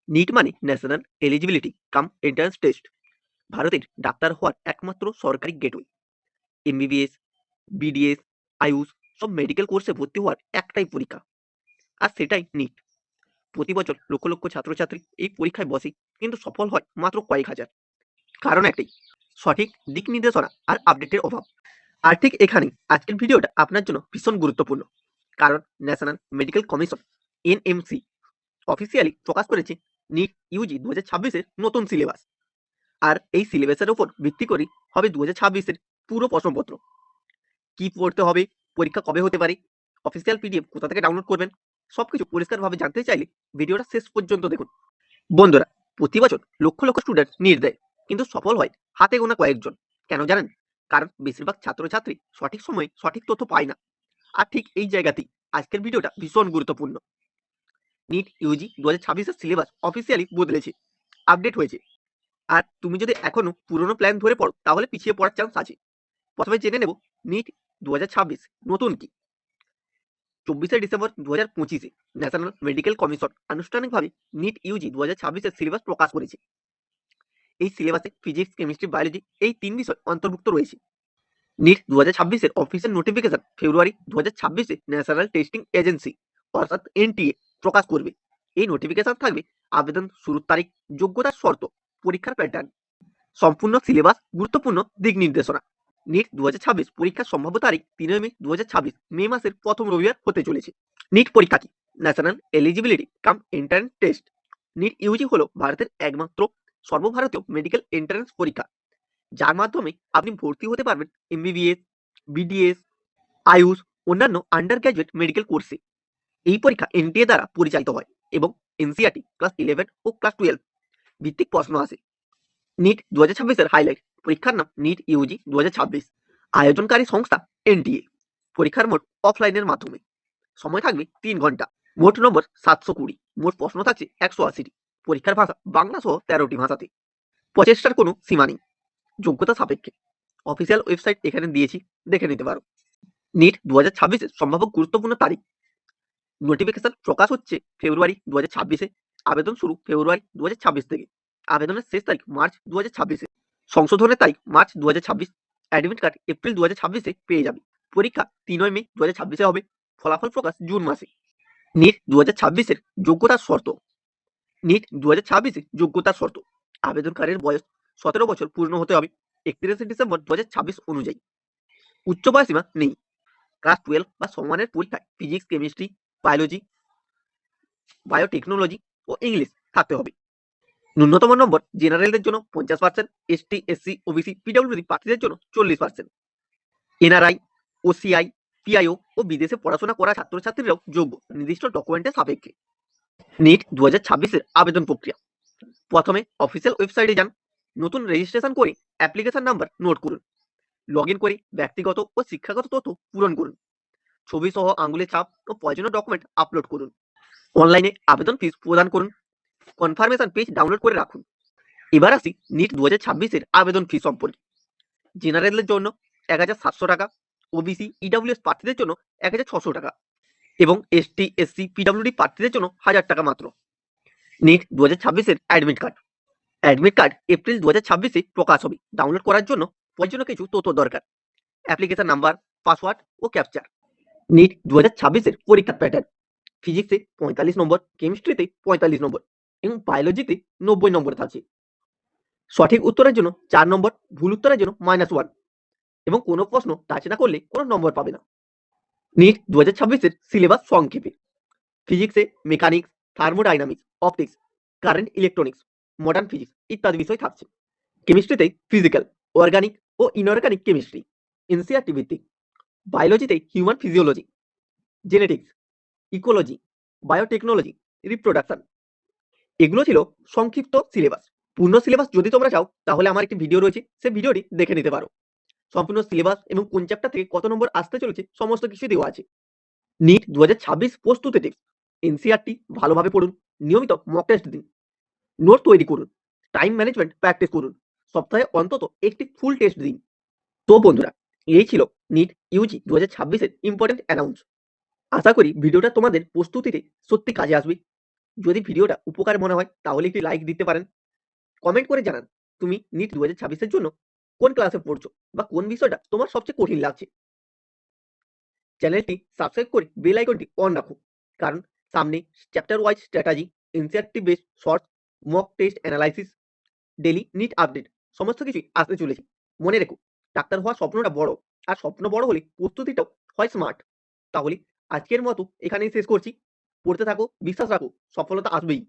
NEET মানে national eligibility cum entrance test. ভারতের doctor হওয়ার একমাত্র সরকারি গেটওয়ে। এমবিবিএস, বিডিএস, আয়ুষ সব মেডিকেল কোর্সে ভর্তি হওয়ার একটাই পরীক্ষা, আর সেটাই নিট। প্রতি বছর লক্ষ লক্ষ ছাত্রছাত্রী এই পরীক্ষায় বসে, কিন্তু সফল হয় মাত্র কয়েক হাজার। কারণ একটাই, সঠিক দিক নির্দেশনা আর আপডেটের অভাব। আর ঠিক এখানেই আজকের ভিডিওটা আপনার জন্য ভীষণ গুরুত্বপূর্ণ। কারণ national medical commission NMC officially প্রকাশ করেছে নিট ইউজি 2026-এর নতুন সিলেবাস। আর এই সিলেবাসের উপর ভিত্তি করে হবে 2026-এর পুরো প্রশ্নপত্র। কি পড়তে হবে, পরীক্ষা কবে হতে পারে, অফিসিয়াল পিডিএফ কোথা থেকে ডাউনলোড করবেন, সবকিছু পরিষ্কারভাবে জানতে চাইলে ভিডিওটা শেষ পর্যন্ত দেখুন। বন্ধুরা, প্রতি বছর লক্ষ লক্ষ স্টুডেন্ট নিট দেয়, কিন্তু সফল হয় হাতে গোনা কয়েকজন। কেন জানেন? কারণ বেশিরভাগ ছাত্রছাত্রী সঠিক সময়ে সঠিক তথ্য পায় না। আর ঠিক এই জায়গাতেই আজকের ভিডিওটা ভীষণ গুরুত্বপূর্ণ। নিট ইউজি 2026-এর সিলেবাস অফিসিয়ালি বদলেছে, আপডেট হয়েছে। আর তুমি যদি এখনো পুরনো প্ল্যান ধরে পড়ো, তাহলে পিছিয়ে পড়ার চান্স আছে। প্রথমে জেনে নেব নিট 2026 নতুন কি। 24শে ডিসেম্বর 2025-এ ন্যাশনাল মেডিকেল কমিশন আনুষ্ঠানিকভাবে নিট ইউজি 2026-এর সিলেবাস প্রকাশ করেছে। এই সিলেবাসে ফিজিক্স, কেমিস্ট্রি, বায়োলজি এই 3 বিষয় অন্তর্ভুক্ত রয়েছে। নিট 2026-এর অফিসিয়াল নোটিফিকেশন ফেব্রুয়ারি 2026-এ ন্যাশনাল টেস্টিং এজেন্সি অর্থাৎ এনটিএ প্রকাশ করবে। এই নোটিফিকেশন থাকবে আবেদন শুরুর তারিখ, যোগ্যতার শর্ত, পরীক্ষার প্যাটার্ন, সম্পূর্ণ সিলেবাস, গুরুত্বপূর্ণ দিক নির্দেশনা। নিট 2026 পরীক্ষার সম্ভাব্য তারিখ 3 মে 2026, মে মাসের প্রথম রবিবার হতে চলেছে। নিট পরীক্ষা কি? National eligibility cum entrance test. NEET UG হলো ভারতের একমাত্র সর্বভারতীয় মেডিকেল এন্ট্রান্স পরীক্ষা, যার মাধ্যমে আপনি ভর্তি হতে পারবেন এমবিবিএস, বিডিএস, আয়ুষ, অন্যান্য আন্ডার গ্র্যাজুয়েট মেডিকেল কোর্সে। এই পরীক্ষা এনটিএ দ্বারা পরিচালিত হয় এবং এনসিআরটি ক্লাস 11 ও ক্লাস 12 ভিত্তিক প্রশ্ন আসে। নিট 2026-এর হাইলাইট: পরীক্ষার নাম নিট ইউজি 2026, আয়োজনকারী সংস্থা এনটিএ। পরীক্ষার মোড অফলাইনের মাধ্যমে, সময় থাকবে 3 ঘন্টা, মোট নম্বর 720, মোট প্রশ্ন থাকছে 180টি, পরীক্ষার ভাষা বাংলা সহ 13টি ভাষাতে। প্রচেষ্টার কোনো সীমা নেই, যোগ্যতা সাপেক্ষে। অফিসিয়াল ওয়েবসাইট এখানে দিয়েছি, দেখে নিতে পারো। নিট 2026-এর সম্ভাব্য গুরুত্বপূর্ণ তারিখ: নোটিফিকেশন প্রকাশ হচ্ছে ফেব্রুয়ারি 2026-এ, আবেদন শুরু ফেব্রুয়ারি 2026 থেকে, আবেদনের শেষ তারিখ মার্চ 2026-এ, সংশোধনের তারিখ মার্চ 2026, অ্যাডমিট কার্ড এপ্রিল 2026-এ পেয়ে যাবে। পরীক্ষা 3 মে 2026-এ হবে, ফলাফল প্রকাশ জুন মাসে। নিট 2026-এর যোগ্যতার শর্ত। নিট 2026-এ যোগ্যতার শর্ত: আবেদনকারীর বয়স 17 বছর পূর্ণ হতে হবে 31শে ডিসেম্বর 2026 অনুযায়ী। উচ্চ বয়সীমা নেই। ক্লাস 12 বা সমমানের পরীক্ষায় ফিজিক্স, কেমিস্ট্রি, বায়োলজি, বায়োটেকনোলজি ও ইংলিশ থাকতে হবে। ন্যূনতম নম্বর জেনারেলদের জন্য 50%, এসটি, এসসি, ওবিসি, পিডব্লিউডি প্রার্থীদের জন্য 40%। এনআরআই, ওসিআই, পিআইও ও বিদেশে পড়াশোনা করা ছাত্রছাত্রীরাও যোগ্য, নির্দিষ্ট ডকুমেন্টের সাপেক্ষে। নিট 2026-এর আবেদন প্রক্রিয়া: প্রথমে অফিসিয়াল ওয়েবসাইটে যান, নতুন রেজিস্ট্রেশন করে অ্যাপ্লিকেশন নাম্বার নোট করুন, লগ ইন করে ব্যক্তিগত ও শিক্ষাগত তথ্য পূরণ করুন, ছবি সহ আঙুলের ছাপ ও প্রয়োজনীয় ডকুমেন্ট আপলোড করুন, অনলাইনে আবেদন ফিস প্রদান করুন, কনফার্মেশন পেজ ডাউনলোড করে রাখুন। এবার আসি নিট 2026-এর আবেদন ফি সম্পর্কে। জেনারেলদের জন্য 1700 টাকা, ওবিসি, ইডব্লিউএস প্রার্থীদের জন্য 1600 টাকা এবং এসটি, এসসি, পিডব্লিউডি প্রার্থীদের জন্য 1000 টাকা মাত্র। নিট 2026-এর admit card. Admit card April 2026-এ প্রকাশ হবে। ডাউনলোড করার জন্য প্রয়োজনীয় কিছু তথ্য দরকার: অ্যাপ্লিকেশন নাম্বার, পাসওয়ার্ড ও ক্যাপচার। নিট 2026-এর পরীক্ষার প্যাটার্ন: ফিজিক্সে 45 নম্বর, কেমিস্ট্রিতে 45 নম্বর এবং বায়োলজিতে 90 নম্বর থাকছে। সঠিক উত্তরের জন্য 4 নম্বর, ভুল উত্তরের জন্য -1 এবং কোনো প্রশ্ন টাচ না করলে কোনো নম্বর পাবে না। নিট 2026-এর সিলেবাস সংক্ষেপে: ফিজিক্সে mechanics, thermodynamics, optics, current electronics, modern physics ইত্যাদি বিষয় থাকছে। কেমিস্ট্রিতে ফিজিক্যাল, অর্গানিক ও ইনঅর্গানিক কেমিস্ট্রি এনসিআরটি ভিত্তিক। বায়োলজিতে human physiology, genetics, ecology, biotechnology, reproduction. এগুলো ছিল সংক্ষিপ্ত সিলেবাস। পূর্ণ সিলেবাস যদি তোমরা চাও, তাহলে আমার একটি ভিডিও রয়েছে, সেই ভিডিওটি দেখে নিতে পারো। সম্পূর্ণ সিলেবাস এবং কোন চ্যাপ্টার থেকে কত নম্বর আসতে চলেছে সমস্ত কিছু দেওয়া আছে। নিট 2026 প্রস্তুতি টিপস: এনসিআরটি ভালোভাবে পড়ুন, নিয়মিত মক টেস্ট দিন, নোট তৈরি করুন, টাইম ম্যানেজমেন্ট প্র্যাকটিস করুন, সপ্তাহে অন্তত একটি ফুল টেস্ট দিন। তো বন্ধুরা, এই ছিল নিট ইউজি 2026-এর ইম্পর্টেন্ট অ্যানাউন্স। আশা করি ভিডিওটা তোমাদের প্রস্তুতিতে সত্যি কাজে আসবে। যদি ভিডিওটা উপকার মনে হয় তাহলে একটি লাইক দিতে পারেন। কমেন্ট করে জানান তুমি নিট 2026 এর জন্য কোন ক্লাসে পড়ছো বা কোন বিষয়টা তোমার সবচেয়ে কঠিন লাগছে। চ্যানেলটি সাবস্ক্রাইব করে বেল আইকনটি অন রাখুন, কারণ সামনে chapter wise strategy, NCERT base shorts, mock test analysis, daily NEET update সমস্ত কিছুই আসতে চলেছে। মনে রেখো, ডাক্তার হওয়ার স্বপ্নটা বড়, আর স্বপ্ন বড় হলে প্রস্তুতিটাও হয় স্মার্ট। তাহলে আজকের মতো এখানেই শেষ করছি। পড়তে থাকো, বিশ্বাস রাখো, সফলতা আসবেই।